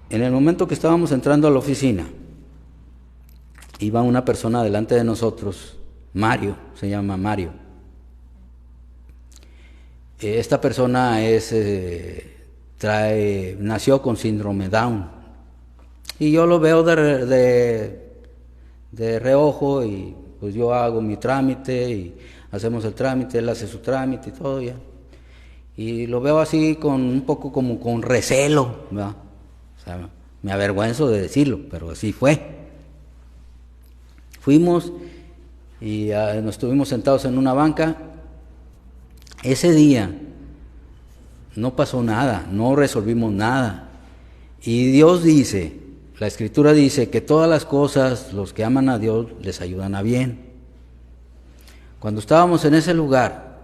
En el momento que estábamos entrando a la oficina, iba una persona delante de nosotros, Mario, se llama Mario. Esta persona nació con síndrome Down, y yo lo veo de reojo, y pues yo hago mi trámite y hacemos el trámite, él hace su trámite y todo ya. Y lo veo así un poco como con recelo, ¿verdad? O sea, me avergüenzo de decirlo, pero así fue. Fuimos y nos estuvimos sentados en una banca. Ese día no pasó nada, no resolvimos nada. Y Dios dice, la Escritura dice que todas las cosas, los que aman a Dios, les ayudan a bien. Cuando estábamos en ese lugar,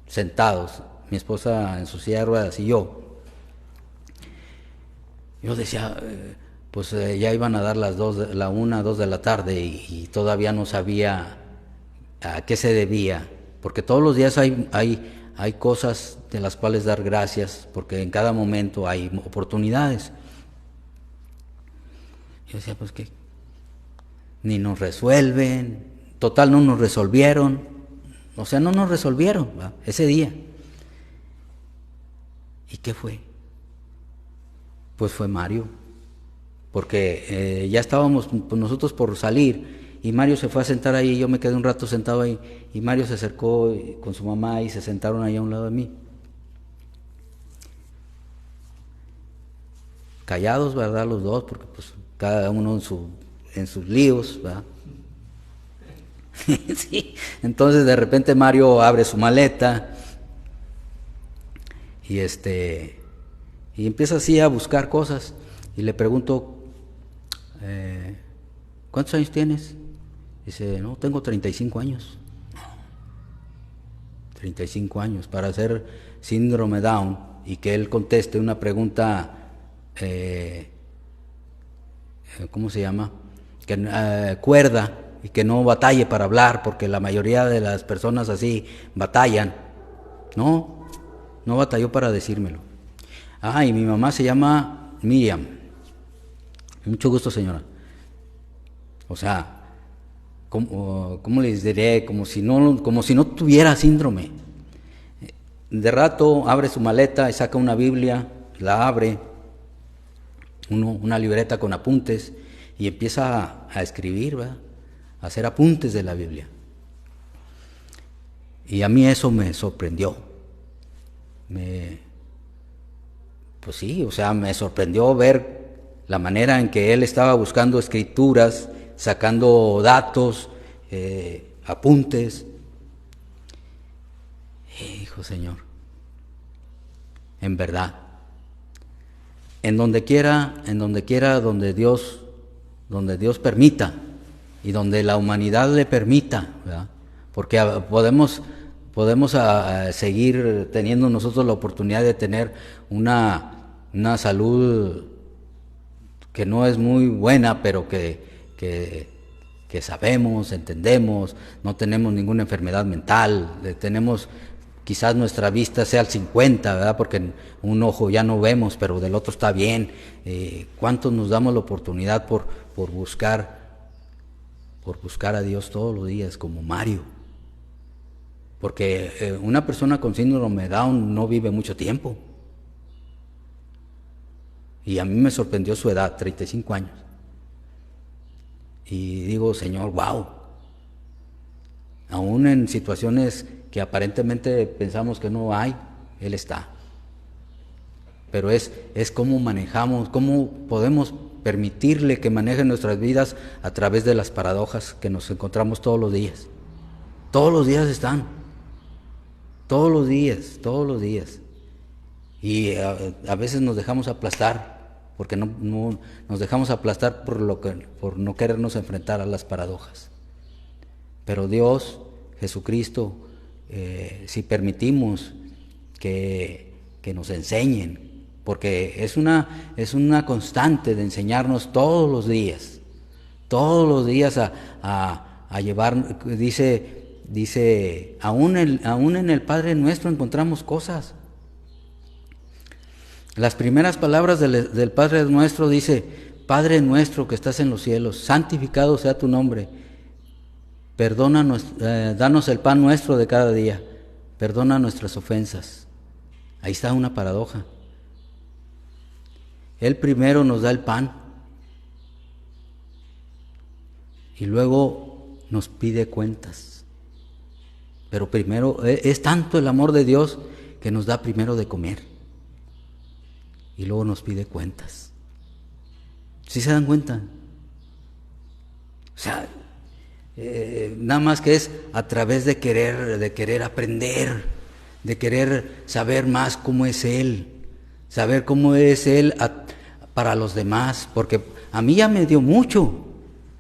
sentados, mi esposa en su silla de ruedas y yo decía, pues ya iban a dar las 1, 2 de la tarde y todavía no sabía a qué se debía, porque todos los días hay cosas de las cuales dar gracias, porque en cada momento hay oportunidades. Yo decía, pues que ni nos resuelven, total no nos resolvieron, o sea, no nos resolvieron, ¿va? Ese día. ¿Y qué fue? Pues fue Mario, porque ya estábamos nosotros por salir, y Mario se fue a sentar ahí, yo me quedé un rato sentado ahí, y Mario se acercó con su mamá y se sentaron ahí a un lado de mí. Callados, ¿verdad? Los dos, porque pues cada uno en sus líos, ¿verdad? Sí. Entonces de repente Mario abre su maleta y empieza así a buscar cosas, y le pregunto, ¿cuántos años tienes? Dice, no, tengo 35 años. 35 años para hacer síndrome Down, y que él conteste una pregunta, ¿cómo se llama? cuerda y que no batalle para hablar, porque la mayoría de las personas así batallan. No batalló para decírmelo. Y mi mamá se llama Miriam. Mucho gusto, señora. O sea, ¿cómo les diré? Como si no tuviera síndrome. De rato abre su maleta y saca una Biblia, la abre, una libreta con apuntes, y empieza a escribir, ¿verdad? A hacer apuntes de la Biblia. Y a mí eso me sorprendió. Pues sí, o sea, me sorprendió ver la manera en que él estaba buscando escrituras, sacando datos, apuntes. Hijo Señor, en verdad, en donde quiera, donde Dios permita y donde la humanidad le permita, ¿verdad? Porque podemos seguir teniendo nosotros la oportunidad de tener una salud que no es muy buena, pero que sabemos, entendemos, no tenemos ninguna enfermedad mental, quizás nuestra vista sea al 50, ¿verdad? Porque un ojo ya no vemos, pero del otro está bien. ¿Cuántos nos damos la oportunidad por buscar a Dios todos los días, como Mario? Porque una persona con síndrome de Down no vive mucho tiempo. Y a mí me sorprendió su edad, 35 años. Y digo, Señor, wow. Aún en situaciones que aparentemente pensamos que no hay, Él está. Pero es cómo manejamos, cómo podemos permitirle que maneje nuestras vidas a través de las paradojas que nos encontramos todos los días. Todos los días están. Todos los días. Y a veces nos dejamos aplastar, porque no nos dejamos aplastar por no querernos enfrentar a las paradojas. Pero Dios, Jesucristo, si permitimos que nos enseñen, porque es una constante de enseñarnos todos los días a llevar, dice, aún en el Padre Nuestro encontramos cosas. Las primeras palabras del Padre Nuestro dice: Padre nuestro que estás en los cielos, santificado sea tu nombre, perdónanos, danos el pan nuestro de cada día, perdona nuestras ofensas. Ahí está una paradoja. Él primero nos da el pan y luego nos pide cuentas. Pero primero, es tanto el amor de Dios que nos da primero de comer y luego nos pide cuentas. ¿Sí se dan cuenta? O sea, nada más que es a través de querer aprender, de querer saber más cómo es Él, saber cómo es Él para los demás, porque a mí ya me dio mucho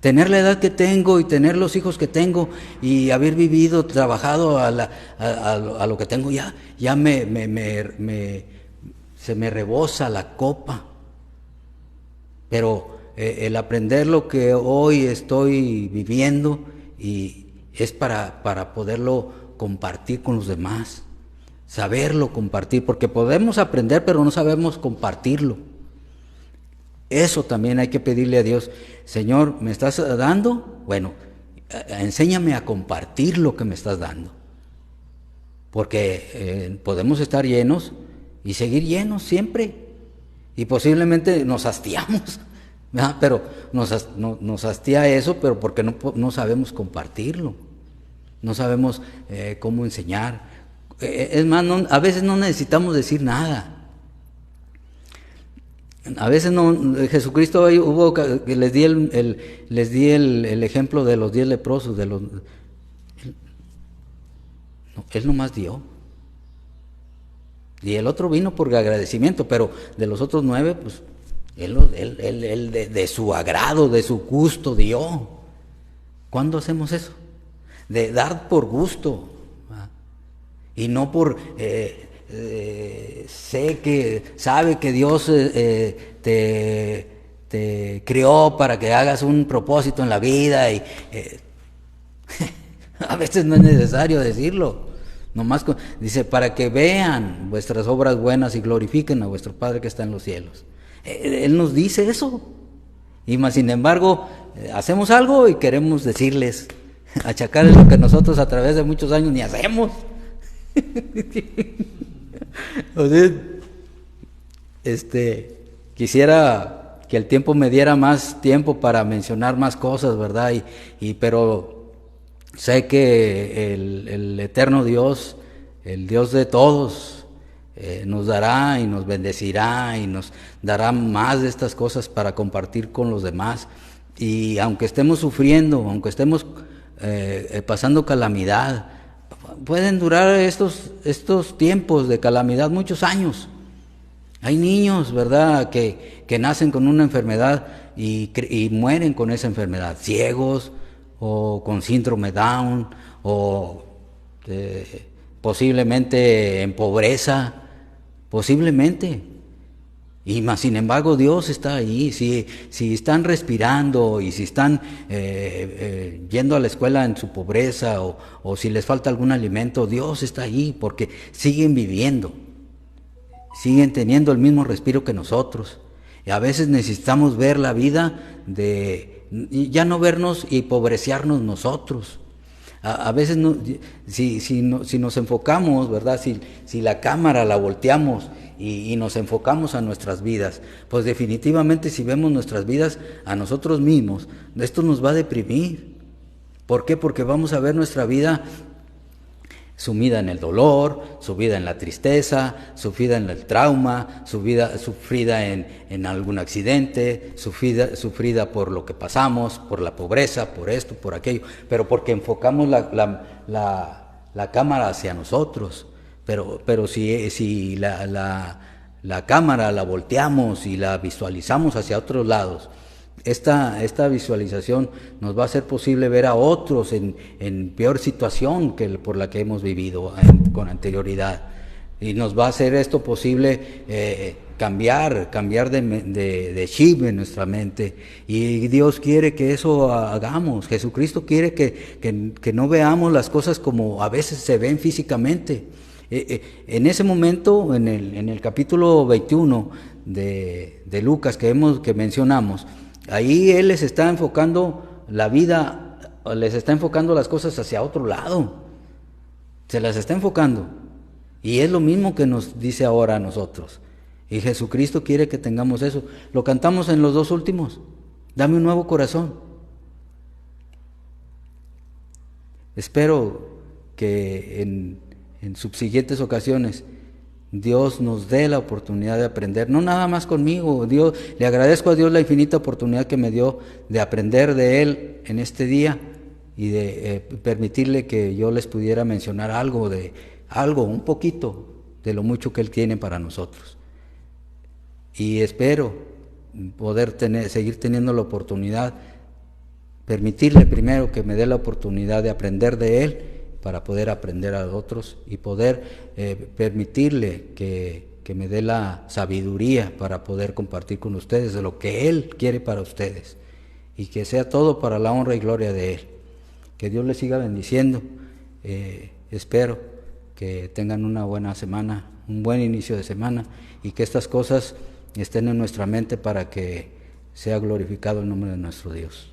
tener la edad que tengo y tener los hijos que tengo y haber vivido, trabajado a lo que tengo, ya se me rebosa la copa. Pero el aprender lo que hoy estoy viviendo y es para poderlo compartir con los demás, saberlo compartir, porque podemos aprender pero no sabemos compartirlo. Eso también hay que pedirle a Dios: Señor, ¿me estás dando? Bueno, enséñame a compartir lo que me estás dando, porque podemos estar llenos y seguir llenos siempre, y posiblemente nos hastiamos, ¿verdad? Pero nos hastía eso, pero porque no sabemos compartirlo, no sabemos cómo enseñar. Es más, a veces no necesitamos decir nada. A veces no. Jesucristo hubo que les di el ejemplo de los 10 leprosos, Él nomás dio. Y el otro vino por agradecimiento, pero de los otros 9, pues él de su agrado, de su gusto dio. ¿Cuándo hacemos eso? De dar por gusto, ¿verdad? Y no por sabe que Dios te te crió para que hagas un propósito en la vida y a veces no es necesario decirlo. Nomás dice, para que vean vuestras obras buenas y glorifiquen a vuestro Padre que está en los cielos. Él nos dice eso. Y más sin embargo, hacemos algo y queremos decirles, achacarles lo que nosotros a través de muchos años ni hacemos. O sea, quisiera que el tiempo me diera más tiempo para mencionar más cosas, ¿verdad? Pero sé que el eterno Dios, el Dios de todos, nos dará y nos bendecirá y nos dará más de estas cosas para compartir con los demás. Y aunque estemos sufriendo, aunque estemos pasando calamidad, pueden durar estos tiempos de calamidad muchos años. Hay niños, ¿verdad?, que nacen con una enfermedad y mueren con esa enfermedad, ciegos o con síndrome Down o posiblemente en pobreza, posiblemente. Y más sin embargo Dios está ahí. Si están respirando y si están yendo a la escuela en su pobreza o si les falta algún alimento, Dios está ahí porque siguen viviendo, siguen teniendo el mismo respiro que nosotros. Y a veces necesitamos ver la vida ya no vernos y pobreciarnos nosotros. A veces si nos enfocamos, ¿verdad? Si la cámara la volteamos y nos enfocamos a nuestras vidas, pues definitivamente si vemos nuestras vidas a nosotros mismos, esto nos va a deprimir. ¿Por qué? Porque vamos a ver nuestra vida sumida en el dolor, sumida en la tristeza, sufrida en el trauma, sufrida en algún accidente, sufrida por lo que pasamos, por la pobreza, por esto, por aquello, pero porque enfocamos la cámara hacia nosotros. Pero si la cámara la volteamos y la visualizamos hacia otros lados, esta visualización nos va a hacer posible ver a otros en peor situación que por la que hemos vivido con anterioridad. Y nos va a hacer esto posible cambiar de chip en nuestra mente. Y Dios quiere que eso hagamos. Jesucristo quiere que no veamos las cosas como a veces se ven físicamente. En ese momento, en el capítulo 21 de Lucas que mencionamos, ahí Él les está enfocando la vida, les está enfocando las cosas hacia otro lado. Se las está enfocando. Y es lo mismo que nos dice ahora a nosotros. Y Jesucristo quiere que tengamos eso. Lo cantamos en los dos últimos. Dame un nuevo corazón. Espero que en subsiguientes ocasiones Dios nos dé la oportunidad de aprender, no nada más conmigo. Le agradezco a Dios la infinita oportunidad que me dio de aprender de Él en este día y de permitirle que yo les pudiera mencionar un poquito de lo mucho que Él tiene para nosotros. Y espero poder seguir teniendo la oportunidad, permitirle primero que me dé la oportunidad de aprender de Él, para poder aprender a otros y poder permitirle que me dé la sabiduría para poder compartir con ustedes de lo que Él quiere para ustedes y que sea todo para la honra y gloria de Él. Que Dios les siga bendiciendo. Espero que tengan una buena semana, un buen inicio de semana y que estas cosas estén en nuestra mente para que sea glorificado el nombre de nuestro Dios.